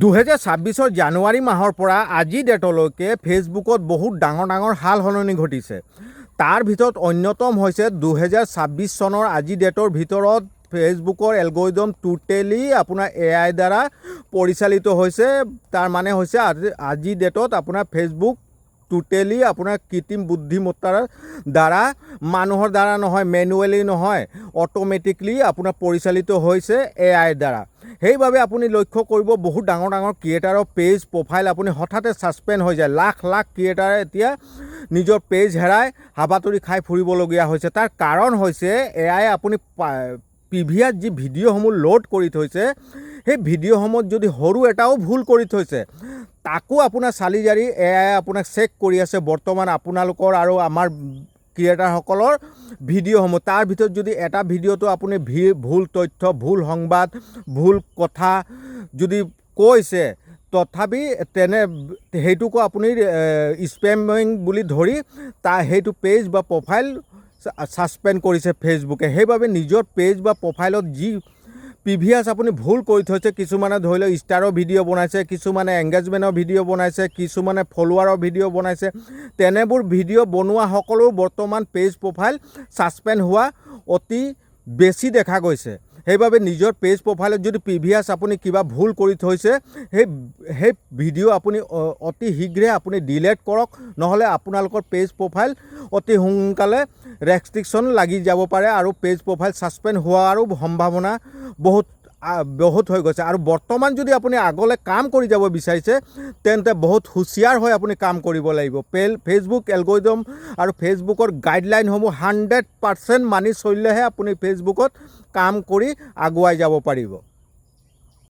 2026 জানুৱাৰী মাহৰ পৰা আজি ডেটলৈকে ফেচবুকত বহুত ডাঙৰ হাল সলনি ঘটিছে। তাৰ ভিতৰত অন্যতম হৈছে 2026 চনৰ আজি ডেটৰ ভিতৰত ফেচবুকৰ এলগৰিদম টোটেলি আপোনাৰ AI দ্বাৰা পৰিচালিত হৈছে। তাৰ মানে হৈছে আজি ডেটত আপোনাৰ ফেচবুক টোটেলি আপোনাৰ কৃত্ৰিম বুদ্ধিমত্তাৰ দ্বাৰা, মানুহৰ দ্বাৰা নহয়, মেনুৱেলি নহয়, অটোমেটিকলি আপোনাৰ পৰিচালিত হৈছে AI দ্বাৰা। সেইবাবে আপুনি লক্ষ্য কৰিব বহুত ডাঙৰ ক্ৰিয়েটাৰৰ পেজ প্ৰফাইল আপুনি হঠাতে ছাছপেণ্ড হৈ যায়। লাখ ক্ৰিয়েটাৰে এতিয়া নিজৰ পেজ হেৰাই হাবাতৰি খাই ফুৰিবলগীয়া হৈছে। তাৰ কাৰণ হৈছে AI আপুনি প্ৰিভিয়াছ যি ভিডিঅ'সমূহ লোড কৰি থৈছে, সেই ভিডিঅ'সমূহত যদি সৰু এটাও ভুল কৰি থৈছে, তাকো আপোনাৰ চালি জাৰি AI আপোনাক চেক কৰি আছে বৰ্তমান আপোনালোকৰ আৰু আমাৰ ক্ৰিয়েটাৰসকলৰ ভিডিঅ'সমূহ। তাৰ ভিতৰত যদি এটা ভিডিঅ'টো আপুনি ভুল তথ্য, ভুল সংবাদ, ভুল কথা যদি কৈছে, তথাপি সেইটোকো আপুনি স্পেমিং বুলি ধৰি সেইটো পেজ বা প্ৰফাইল ছাছপেণ্ড কৰিছে ফেচবুকে। সেইবাবে নিজৰ পেজ বা প্ৰফাইলত যি প্ৰিভিয়াছ আপুনি ভুল কৰি থৈছে, কিছুমানে ধৰি লওক ষ্টাৰৰ ভিডিঅ' বনাইছে, কিছুমানে এংগেজমেণ্টৰ ভিডিঅ' বনাইছে, কিছুমানে ফলোৱাৰৰ ভিডিঅ' বনাইছে, তেনেবোৰ ভিডিঅ' বনোৱা সকলো বৰ্তমান পেজ প্ৰফাইল ছাছপেণ্ড হোৱা অতি বেছি দেখা গৈছে। সেইবাবে নিজৰ পেজ প্ৰফাইলত যদি প্ৰিভিয়াছ আপুনি কিবা ভুল কৰি থৈছে, সেই ভিডিঅ' আপুনি অতি শীঘ্ৰে আপুনি ডিলেট কৰক, নহ'লে আপোনালোকৰ পেজ প্ৰফাইল অতি সোনকালে ৰেষ্ট্ৰিকশ্যন লাগি যাব পাৰে আৰু পেজ প্ৰফাইল ছাছপেণ্ড হোৱাৰো সম্ভাৱনা বহুত হৈ গৈছে। আৰু বৰ্তমান যদি আপুনি আগলৈ কাম কৰি যাব বিচাৰিছে, তেন্তে বহুত হুঁচিয়াৰ হৈ আপুনি কাম কৰিব লাগিব। ফেচবুক এলগৰিদম আৰু ফেচবুকৰ গাইডলাইনসমূহ 100% মানি চলিলেহে আপুনি ফেচবুকত কাম কৰি আগুৱাই যাব পাৰিব।